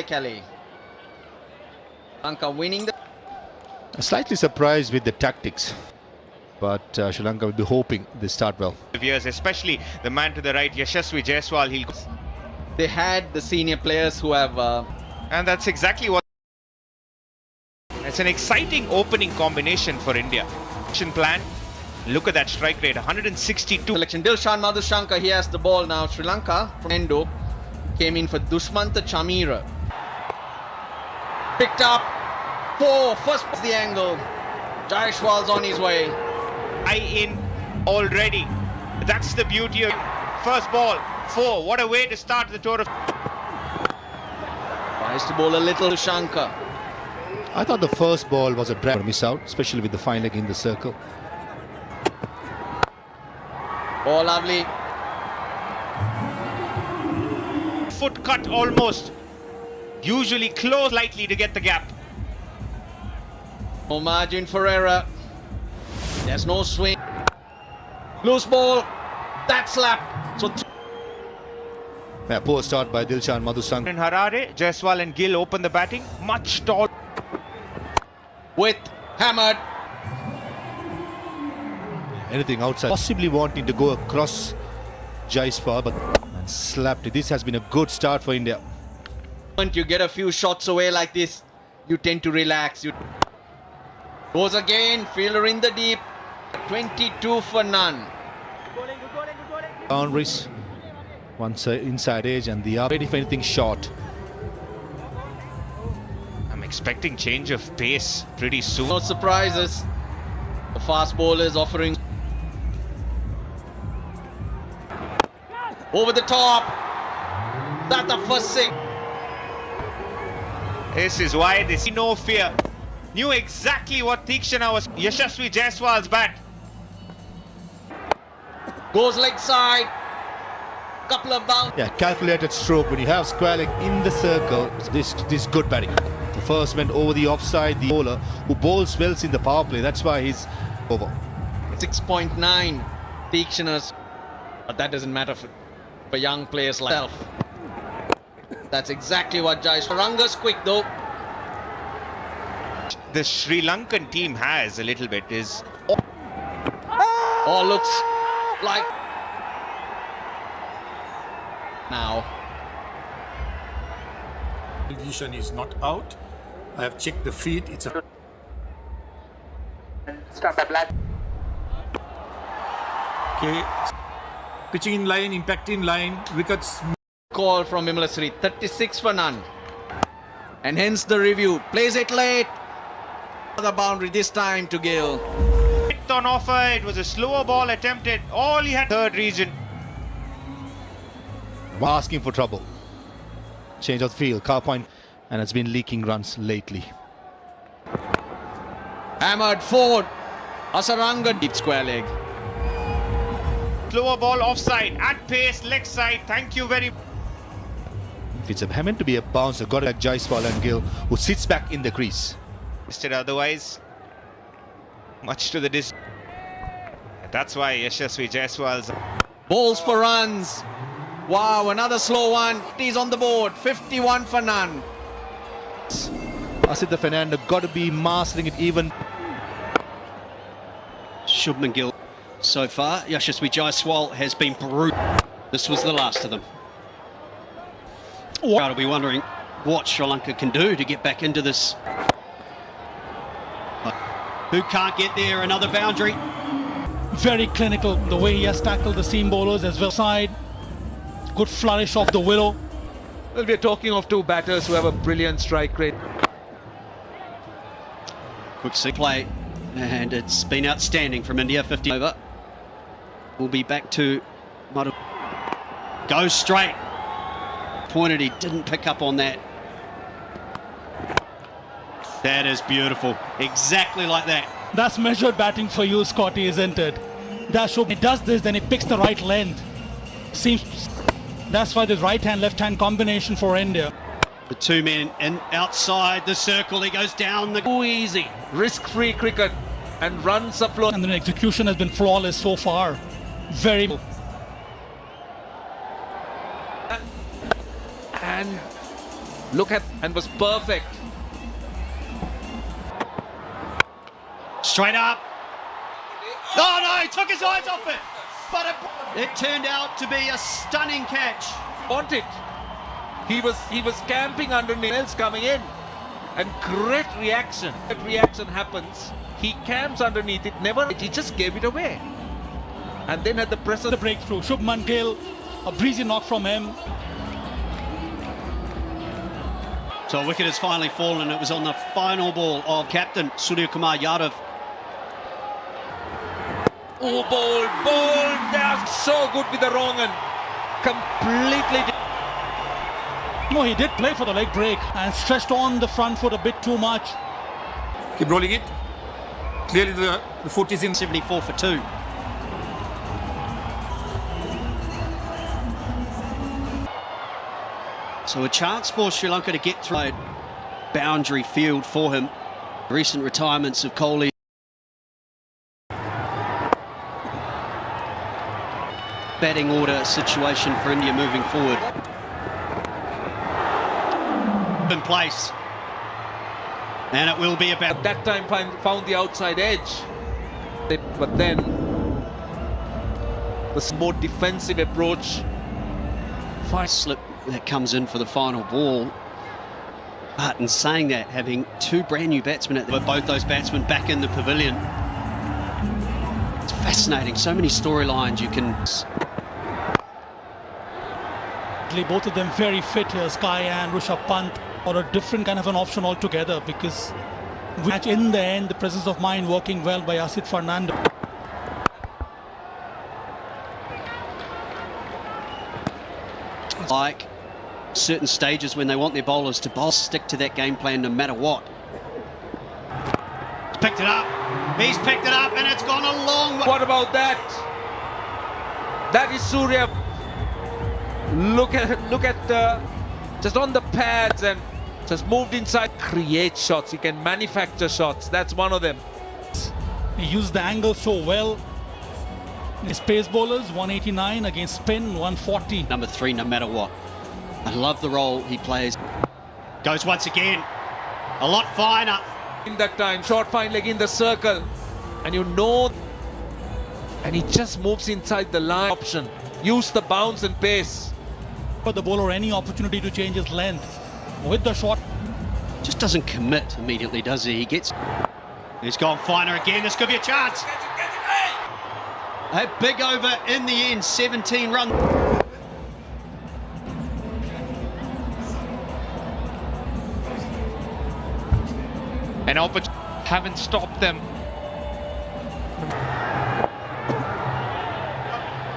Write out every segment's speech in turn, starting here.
Kelly. Lanka winning the... Slightly surprised with the tactics, but Sri Lanka will be hoping they start well. Years, especially the man to the right, Yashasvi Jaiswal. They had the senior players who have... And that's exactly what... It's an exciting opening combination for India. Action plan. Look at that strike rate, 162. Selection. Dilshan Madhushankar, he has the ball now. Sri Lanka from Endo came in for Dushmanta Chamira. Picked up. 4. First the angle. Jaiswal's on his way. In already. That's the beauty of first ball. 4. What a way to start the tour of... Tries to bowl a little to Shankar. I thought the first ball was a drag miss out, especially with the fine leg in the circle. Oh, lovely. Foot cut almost. Usually close slightly to get the gap. No margin for error. There's no swing. Loose ball. That slap. So Yeah, poor start by Dilshan Madhushankar. In Harare, Jaiswal and Gill open the batting. Much tall. with hammered. Anything outside. Possibly wanting to go across Jaiswal, but and slapped it. This has been a good start for India. Once you get a few shots away like this, you tend to relax. You goes again, fielder in the deep. 22 for none. Boundaries. One inside edge and the other ready for anything short. I'm expecting change of pace pretty soon. No surprises. The fast bowlers offering over the top. That's the first six. This is why they see no fear. Knew exactly what Tikshana was. Yashasvi Jaiswal's bat. Goes leg side. Couple of bounce. Yeah, calculated stroke. When you have square leg in the circle, this good batting. The first went over the offside. The bowler who bowls well in the power play. That's why he's over. 6.9 Tikshana's. But that doesn't matter for young players like self. That's exactly what Jaiswal. Ranga's quick though. The Sri Lankan team has a little bit is... Oh, looks like... Now. Vision is not out. I have checked the feed. It's a... Stop the black. Okay. Pitching in line, impact in line, wickets. Call from Siri, 36 for none. And hence the review. Plays it late. The boundary this time to Gill. Hit on offer, it was a slower ball attempted. All he had third region. Asking for trouble. Change of field, car point, and it's been leaking runs lately. Hammered forward. Asaranga deep square leg. Slower ball offside, at pace, leg side. Thank you very much. If it's meant to be a bouncer, got it like Jaiswal and Gill, who sits back in the crease. Otherwise, much to the distance. That's why Yashasvi Jaiswal's... Balls for runs. Wow, another slow one. He's on the board. 51 for none. Asita Fernando got to be mastering it even. Shubman Gill so far. Yashasvi Jaiswal has been brutal. This was the last of them. Crowd will be wondering what Sri Lanka can do to get back into this. Who can't get there? Another boundary. Very clinical, the way he has tackled the seam bowlers as well. Side. Good flourish off the willow. Well, we're talking of two batters who have a brilliant strike rate. Quick play, and it's been outstanding from India. 50 over. We'll be back to Maru. Goes straight. Pointed, he didn't pick up on that. That is beautiful. Exactly like that. That's measured batting for you, Scotty, isn't it? That show he does this, then he picks the right length. Seems that's why there's right-hand, left-hand combination for India. The two men in outside the circle. He goes down the... Too easy. Risk-free cricket and runs are flowing. And the execution has been flawless so far. Very... And Look at, and was perfect. Straight up. Oh no, he took his eyes off it. But it turned out to be a stunning catch. Want it. He was camping underneath, else coming in. And great reaction. That reaction happens. He camps underneath it, he just gave it away. And then at the press of The breakthrough. Shubman Gill, a breezy knock from him. So a wicket has finally fallen. It was on the final ball of captain Surya Kumar Yadav. Oh, bold. They are so good with the wrong and completely. No, he did play for the leg break and stretched on the front foot a bit too much. Keep rolling it. Clearly the foot is in. 74 for 2. So a chance for Sri Lanka to get through a boundary field for him. Recent retirements of Kohli. Batting order situation for India moving forward. In place. And it will be about... At that time found the outside edge. But then the more defensive approach. Slip that comes in for the final ball. But in saying that, having two brand new batsmen with both those batsmen back in the pavilion, it's fascinating. So many storylines you can... Both of them very fit here, Sky and Rishabh Pant, or a different kind of an option altogether, because in the end, the presence of mind working well by Asit Fernando. Like certain stages when they want their bowlers to bowl, stick to that game plan no matter what. He's picked it up. He's picked it up and it's gone a long way. What about that? That is Surya. Look at just on the pads and just moved inside. Create shots. He can manufacture shots. That's one of them. He used the angle so well. His pace bowlers 189 against spin 140. Number 3 no matter what. I love the role he plays. Goes once again. A lot finer. In that time, short fine leg in the circle. And you know, and he just moves inside the line option. Use the bounce and pace. For the bowler any opportunity to change his length with the shot. Just doesn't commit immediately, does he? He's gone finer again. This could be a chance. A big over in the end, 17 runs. An opportunity, haven't stopped them.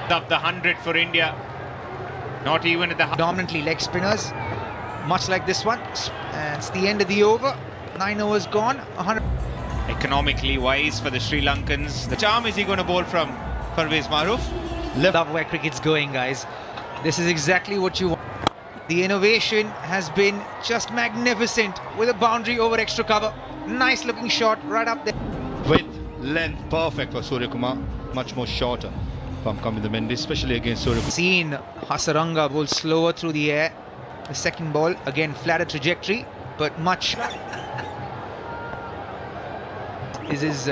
Up the 100 for India. Not even at the dominantly leg spinners, much like this one. It's the end of the over. 9 overs gone. 100. Economically wise for the Sri Lankans. Which arm is he going to bowl from? Parvez Maruf. Love where cricket's going, guys. This is exactly what you want. The innovation has been just magnificent with a boundary over extra cover. Nice looking shot right up there. Width, length, perfect for Surya Kumar. Much more shorter from Kamil Mendes, especially against Surya Kumar. Seen Hasaranga bowl slower through the air. The second ball, again flatter trajectory, but much. This is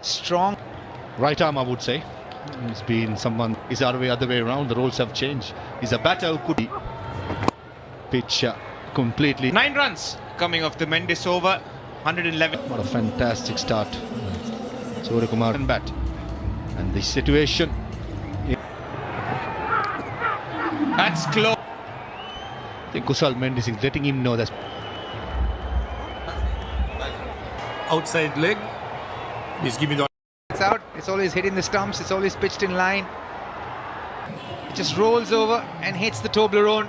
strong. Right arm, I would say. He's been someone, is the other way around. The roles have changed. He's a batter who could pitch completely. 9 runs coming off the Mendes over. 111. What a fantastic start. Surya Kumar and bat. And the situation. That's close. I think Kusal Mendes is letting him know that. Outside leg. Please give me the... It's out. It's always hitting the stumps. It's always pitched in line. It just rolls over and hits the Toblerone.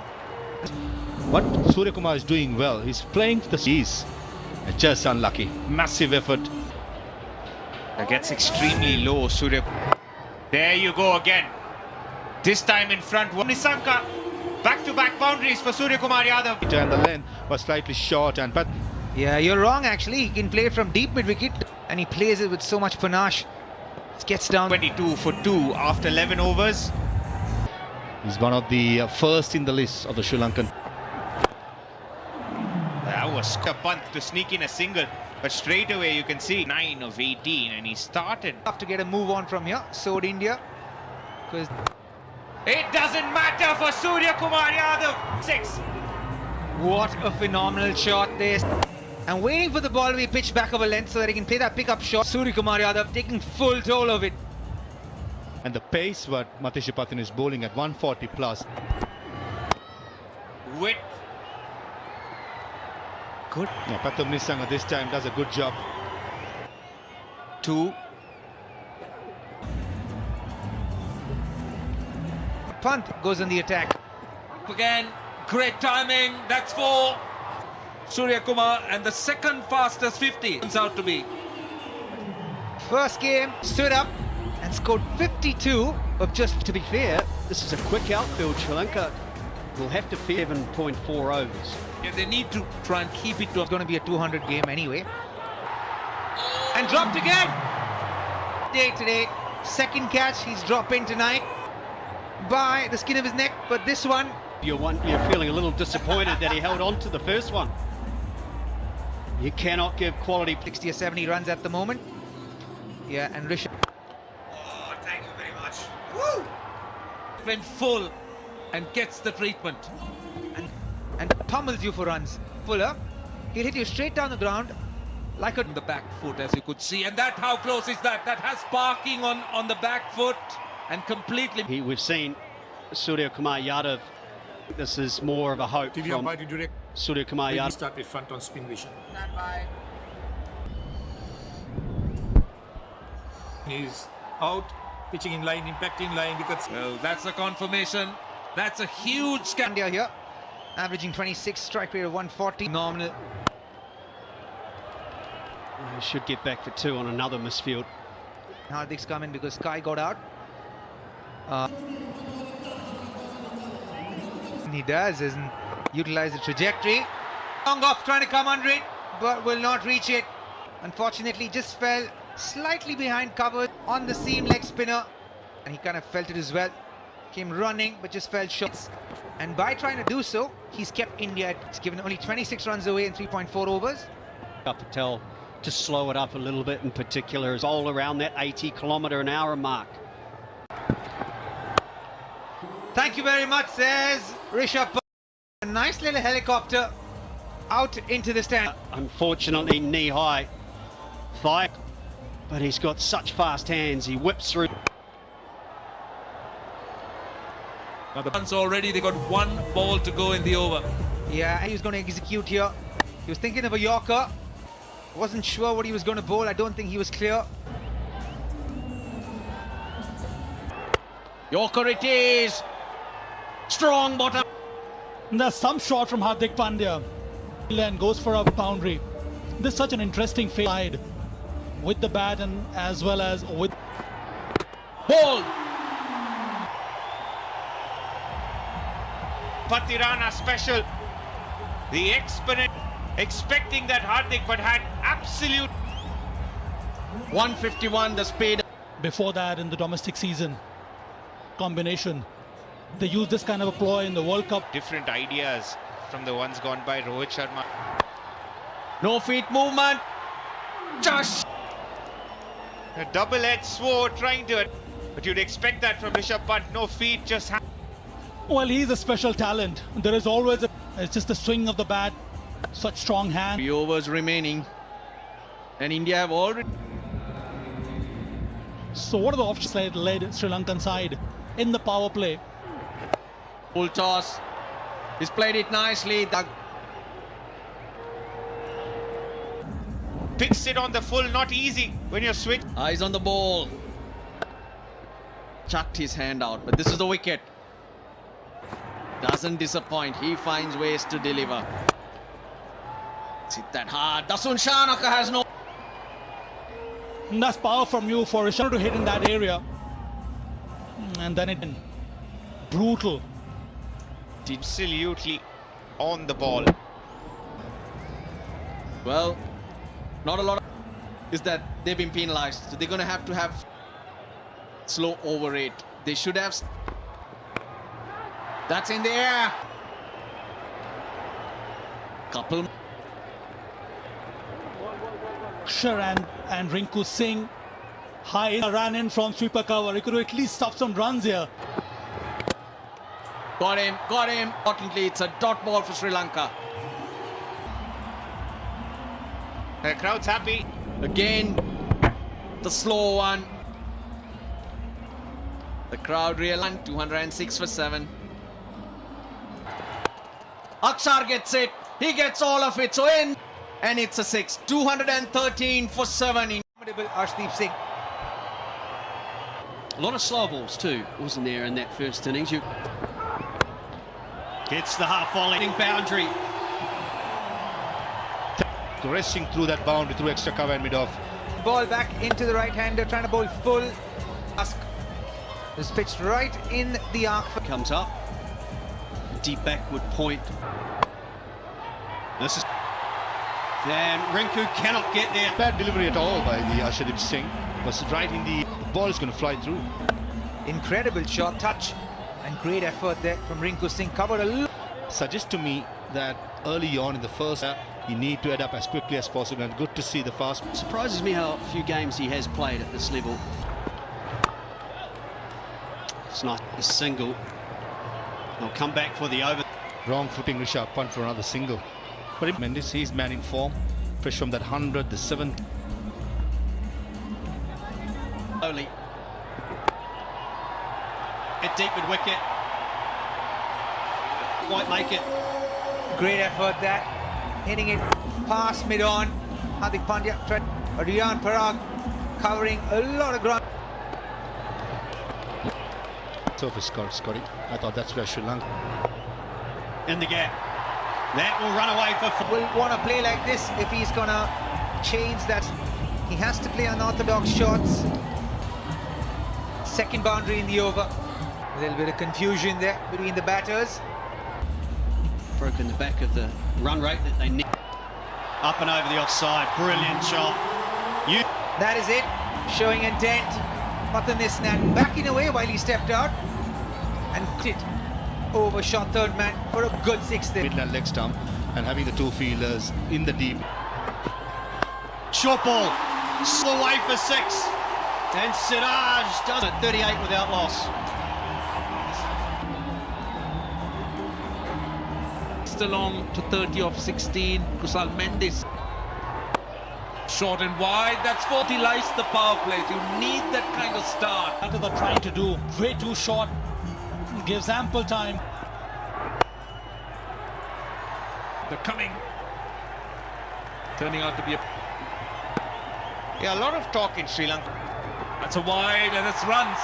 What Surya Kumar is doing well. He's playing the seas. Just unlucky. Massive effort. That gets extremely low, Surya. There you go again. This time in front. Nisanka. Back-to-back boundaries for Surya Kumar Yadav. And the length was slightly short, but Yeah, you're wrong actually. He can play from deep mid-wicket and he plays it with so much panache. It gets down. 22 for 2 after 11 overs. he's one of the first in the list of the Sri Lankan. That was a punt to sneak in a single, but straight away you can see 9 of 18, and he started. Have to get a move on from here. So would India. Because It doesn't matter for Surya Kumar Yadav. 6. what a phenomenal shot there. And waiting for the ball to be pitched back over length so that he can play that pickup shot. Surya Kumar Yadav taking full toll of it. And the pace what Matisha Pathan is bowling at 140 plus. With Good. Yeah, Pathum Nisanga this time does a good job. 2. Pant goes on the attack. Again, great timing. That's 4. Surya Kumar, and the second fastest 50 turns out to be. First game, stood up and scored 52 of just. To be fair, this is a quick outfield. Sri Lanka will have to fear 7.4 overs. Yeah, they need to try and keep it to. It's going to be a 200 game anyway. And dropped again. Day today, second catch. He's dropping tonight by the skin of his neck. But this one, You're feeling a little disappointed that he held on to the first one. You cannot give quality. 60 or 70 runs at the moment. Yeah, and Rishabh. Oh, thank you very much. Woo! Went full and gets the treatment. And pummels you for runs. Fuller, he'll hit you straight down the ground like a. On the back foot, as you could see, and that, how close is that? That has parking on the back foot and completely. We've seen Surya Kumar Yadav. This is more of a hope TV from umpire to direct. Surya Kumar Maybe Yadav. start with front on spin vision. He's out, pitching in line, impacting line, because Well, that's a confirmation. That's a huge scan. India here, averaging 26, strike rate of 140. Nominal. He should get back for 2 on another misfield. Hardik's come in because Sky got out. And he does, isn't utilize the trajectory. Long off, trying to come under it, but will not reach it. Unfortunately, just fell slightly behind cover on the seam leg spinner, and he kind of felt it as well. Came running, but just fell short. And by trying to do so, he's kept India. It's given only 26 runs away in 3.4 overs. Patel to slow it up a little bit, in particular, is all around that 80km/h mark. Thank you very much, says Rishabh. A nice little helicopter out into the stand. Unfortunately, knee-high thigh, but he's got such fast hands. He whips through. Now the runs already, they got 1 ball to go in the over. Yeah, he was going to execute here. He was thinking of a Yorker. Wasn't sure what he was going to bowl. I don't think he was clear. Yorker it is. Strong bottom. And there's some shot from Hardik Pandya. And goes for a boundary. This is such an interesting side with the bat and as well as with. Ball. Patirana special. The exponent expecting that Hardik, but had absolute. 151 the speed. Before that, in the domestic season combination, they used this kind of a ploy in the World Cup. Different ideas from the ones gone by Rohit Sharma. No feet movement. Just. A double-edged sword trying to it. But you'd expect that from Rishabh Pant. No feet, just Well, he's a special talent. There is always it's just the swing of the bat, such strong hand. 3 overs remaining. And India have already. So what are the options that led Sri Lankan side in the power play? Full toss. He's played it nicely. picks it on the full. Not easy when you're switch. Eyes on the ball. Chucked his hand out, but this is the wicket. Doesn't disappoint. He finds ways to deliver. Hit that hard. Dasun Shanaka has no. And that's power from you for Rishabh to hit in that area. And then it brutal. Absolutely on the ball. Well, not a lot is that they've been penalized. So they're going to have slow over rate. They should have. That's in the air. Couple. Akshar and Rinku Singh. High ran in from sweeper cover. He could at least stop some runs here. Got him. Importantly, it's a dot ball for Sri Lanka. The crowd's happy. Again, the slow one. The crowd realized 206 for 7. Akshar gets it. He gets all of it. So in. And it's a 6. 213 for 7. Arshdeep Singh. A lot of slow balls too, wasn't there, in that first innings? Gets the half volley boundary. Racing through that boundary, through extra cover and mid-off. Ball back into the right-hander, trying to bowl full. Ask is pitched right in the arc. Comes up. Deep backward point. This is... And Rinku cannot get there. Bad delivery at all by the Arshdeep Singh. Was right in the... Ball is going to fly through. Incredible shot, touch, and great effort there from Rinku Singh. Covered a lot. Suggests to me that early on in the first, you need to adapt as quickly as possible, and good to see the fast. Surprises me how few games he has played at this level. It's not a single. They'll come back for the over. Wrong footing Rishabh Pant for another single. But Mendes, he's man in form. Fresh from that 100, the 7th. Slowly. At deep mid wicket. Won't make it. Great effort there. Hitting it past mid-on. Hardik Pandya tried. Riyan Parag covering a lot of ground. Surface Scotty. I thought that's where Sri Lanka. In the gap. That will run away for... Will want to play like this if he's going to change that. He has to play unorthodox shots. Second boundary in the over. A little bit of confusion there between the batters. Broken the back of the run rate that they need. Up and over the offside. Brilliant shot. That is it. Showing intent. Patanishnan backing away while he stepped out. And it overshot third man for a good 6 there. Midland leg stump and having the two fielders in the deep. Short ball. Slow away for 6. And Siraj does it. 38 without loss. Along to 30 off 16. Kusal Mendes. Short and wide. That's 40 lies the power plays. You need that kind of start. What they're trying to do, way too short. Gives ample time. They're coming. Turning out to be a... Yeah, a lot of talk in Sri Lanka. That's a wide and it's runs.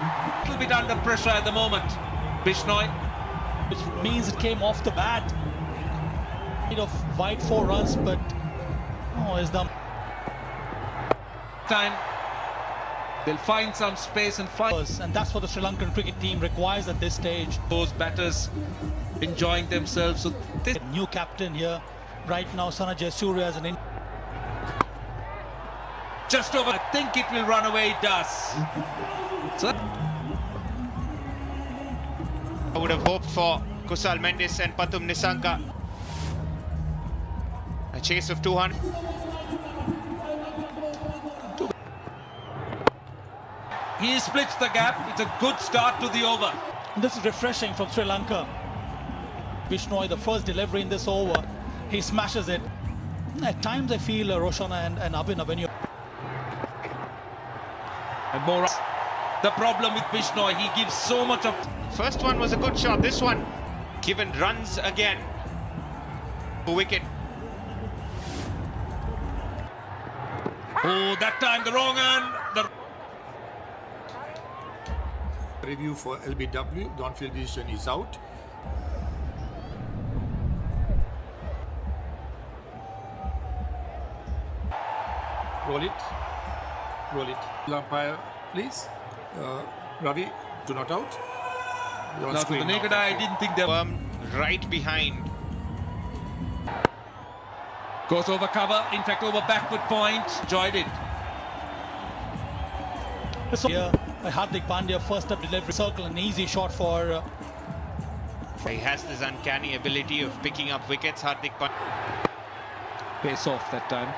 A little bit under pressure at the moment. Bishnoi. Which means it came off the bat. Wide 4 runs, but is the time they'll find some space and find. And that's what the Sri Lankan cricket team requires at this stage. Those batters enjoying themselves. So this new captain here right now, Sanjay Surya, as an just over. I think it will run away. It does. So I would have hoped for Kusal Mendes and Pathum Nissanka. A chase of 200. He splits the gap. It's a good start to the over. This is refreshing from Sri Lanka. Bishnoi, the first delivery in this over, he smashes it. At times I feel Roshana and Abhinav, when you... And more. The problem with Bishnoi, he gives so much of... First one was a good shot. This one given runs again. Wicket. Oh, that time the wrong hand. Review for LBW. The on-field decision is out. Roll it. Roll it. Umpire, please. Ravi, do not out. Now, to the naked eye, I didn't think they were right behind. Goes over cover, in fact over backward point. Enjoyed it. So here, Hardik Pandya, first up delivery, circle, an easy shot for... He has this uncanny ability of picking up wickets, Hardik Pandya. Pace off that time.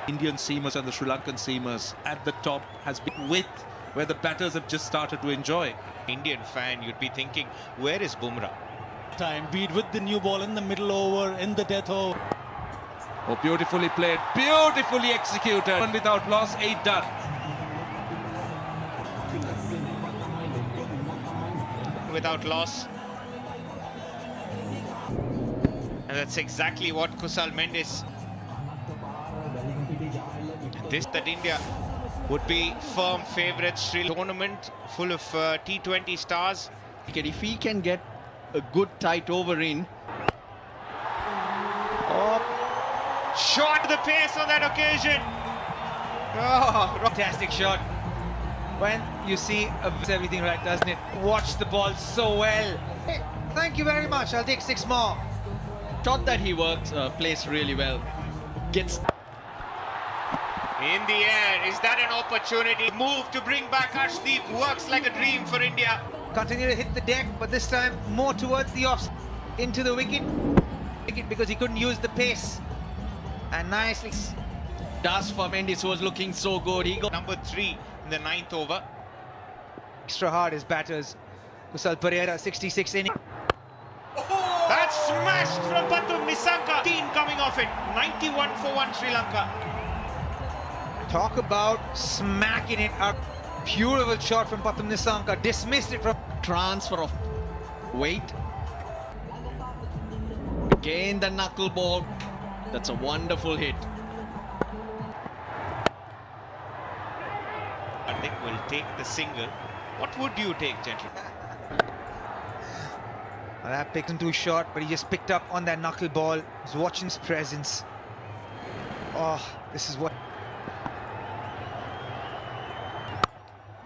Indian seamers and the Sri Lankan seamers at the top has been width where the batters have just started to enjoy. Indian fan, you'd be thinking, where is Bumrah? Time, be it with the new ball in the middle over, in the death over. Oh, beautifully played, beautifully executed, and without loss, 8 done. Without loss. And that's exactly what Kusal Mendes. This that India would be firm favourites. Sri Lanka tournament full of T20 stars. If he can get a good tight over in. Shot the pace on that occasion. Oh, fantastic shot. When you see everything right, doesn't it? Watch the ball so well. Hey, thank you very much. I'll take 6 more. Shot that he works, plays really well. Gets In the air, is that an opportunity? Move to bring back Arshdeep, works like a dream for India. Continue to hit the deck, but this time more towards the off, into the wicket. Because he couldn't use the pace. And nicely. Das for Mendes was looking so good. He got Number 3 in the 9th over. Extra hard as batters. Kusal Pereira, 66 innings. That's smashed from Pathum Nissanka. 15 coming off it. 91 for 1 Sri Lanka. Talk about smacking it up. Beautiful shot from Pathum Nissanka. Dismissed it from transfer of weight. Again the knuckleball. That's a wonderful hit. Hardik will take the single. What would you take, gentlemen? Well, that picked him too short, but he just picked up on that knuckleball. He's watching his presence. Oh, this is what.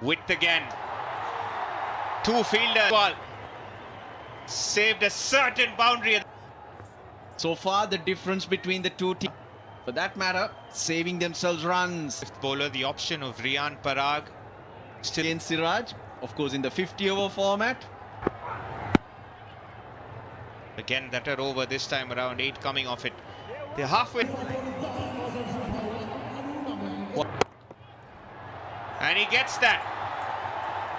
Width again. 2 fielders. Ball saved a certain boundary. So far, the difference between the two teams, for that matter, saving themselves runs. Fifth bowler, the option of Riyan Parag. Still in Siraj, of course, in the 50-over format. Again, better over this time around. 8 coming off it. They're halfway. And he gets that.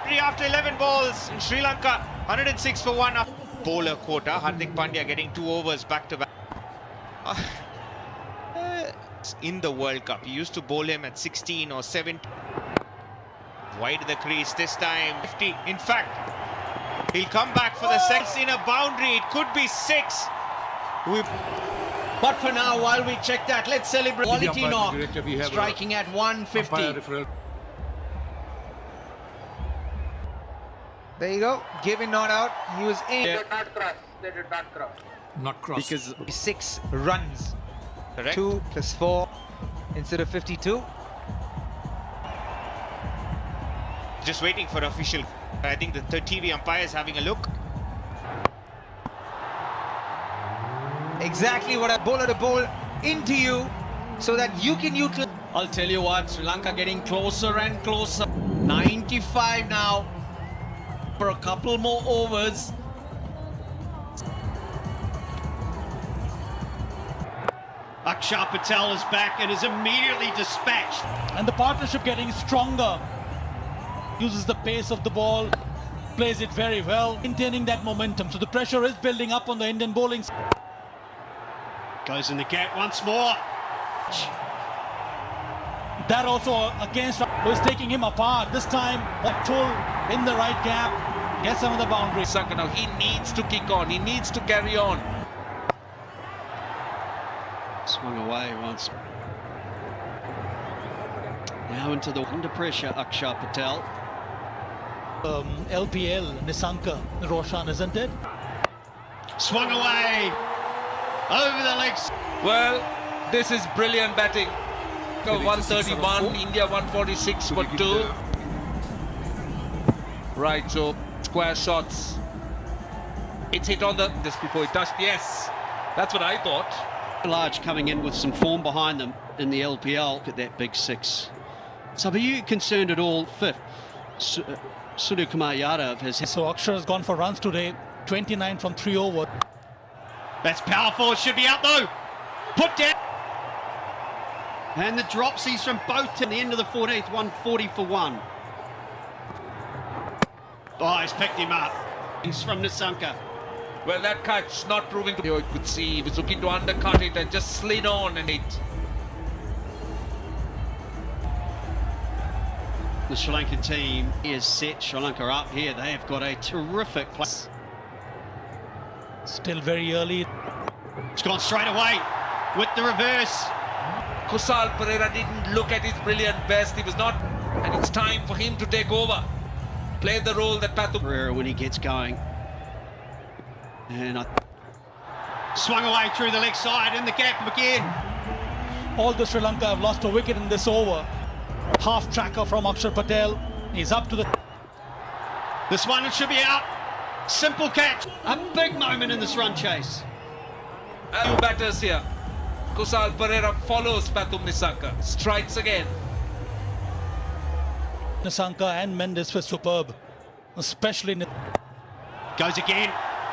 3 after 11 balls in Sri Lanka. 106 for 1. Bowler quota. Hardik Pandya getting 2 overs back to back. In the World Cup, he used to bowl him at 16 or 17. Wide the crease this time. 50. In fact, he'll come back for the second in a boundary. It could be 6. But for now, while we check that, let's celebrate. Quality knock. Striking at 150. There you go. Given not out. He was in. They did not cross. Not cross. Because 6 runs. Correct. 2 plus 4 instead of 52. Just waiting for official. I think the TV umpire is having a look. Exactly what a bowler to bowl into you so that you can utilize. I'll tell you what, Sri Lanka getting closer and closer. 95 now. For a couple more overs. Akshar Patel is back and is immediately dispatched. And the partnership getting stronger. Uses the pace of the ball, plays it very well, maintaining that momentum. So the pressure is building up on the Indian bowling. Goes in the gap once more. That also against was taking him apart. This time, pull in the right gap, gets him on the boundary. Saka now, he needs to kick on, he needs to carry on. Swung away once. Now into the under pressure, Akshar Patel. LPL, Nissanka, Roshan, isn't it? Swung away over the legs. Well, this is brilliant batting. 131, India 146 for 2. Right, so square shots. It's hit on the just before it touched. Yes, that's what I thought. Large coming in with some form behind them in the LPL. Look at that big 6. So are you concerned at all? 5th, Surya Kumar Yadav has. So Akshar has gone for runs today, 29 from 3 over. That's powerful. It should be out though. Put down. And the dropsies from both to the end of the 14th, 140 for one. Oh, he's picked him up. He's from Nisanka. Well, that catch not proving to be. You could see he was looking to undercut it and just slid on and it. The Sri Lankan team is set Sri Lanka up here. They have got a terrific play. Still very early. It's gone straight away with the reverse. Kusal Pereira didn't look at his brilliant best. He was not, and it's time for him to take over. Play the role that Pathu Pereira when he gets going. And swung away through the leg side in the gap again. All the Sri Lanka have lost a wicket in this over. Half tracker from Akshar Patel. He's up to the... This one should be out. Simple catch. A big moment in this run chase. Two batters here. Kusal Pereira follows Pathum Nisanka. Strikes again. Nisanka and Mendes were superb. Especially... Goes again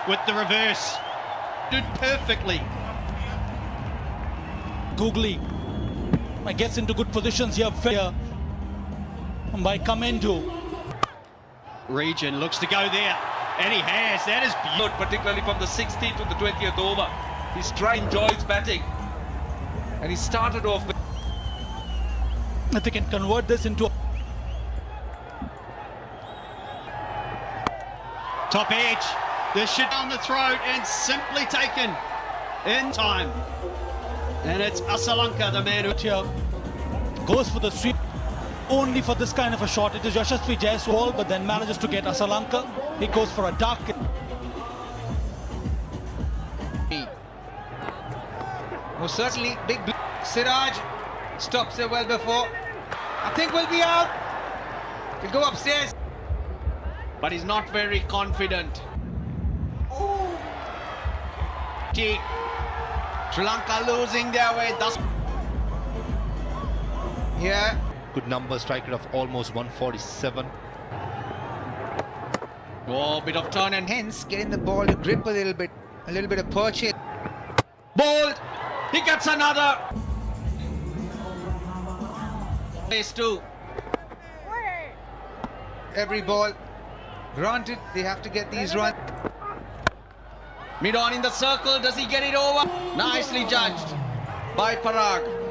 with the reverse. Did perfectly. Googly gets into good positions here by Kamendu. Region looks to go there, and he has. That is Good, particularly from the 16th to the 20th over. He enjoys batting, and he started off with... If they can convert this into top edge. This should on the throat and simply taken in time. And it's Asalanka, the man who... here goes for the sweep only for this kind of a shot. It is Yashasvi Jaiswal, but then manages to get Asalanka. He goes for a duck. Most certainly, big Siraj stops it well before. I think we'll be out. We'll go upstairs. But he's not very confident. Sri Lanka losing their way thus. Yeah. Good number, strike rate of almost 147. Oh, bit of turn and Hence, getting the ball to grip a little bit of purchase. bowled. He gets another. Phase two. Every ball. Granted, they have to get these runs. Mid on in the circle. Does he get it over? Nicely judged by Parag.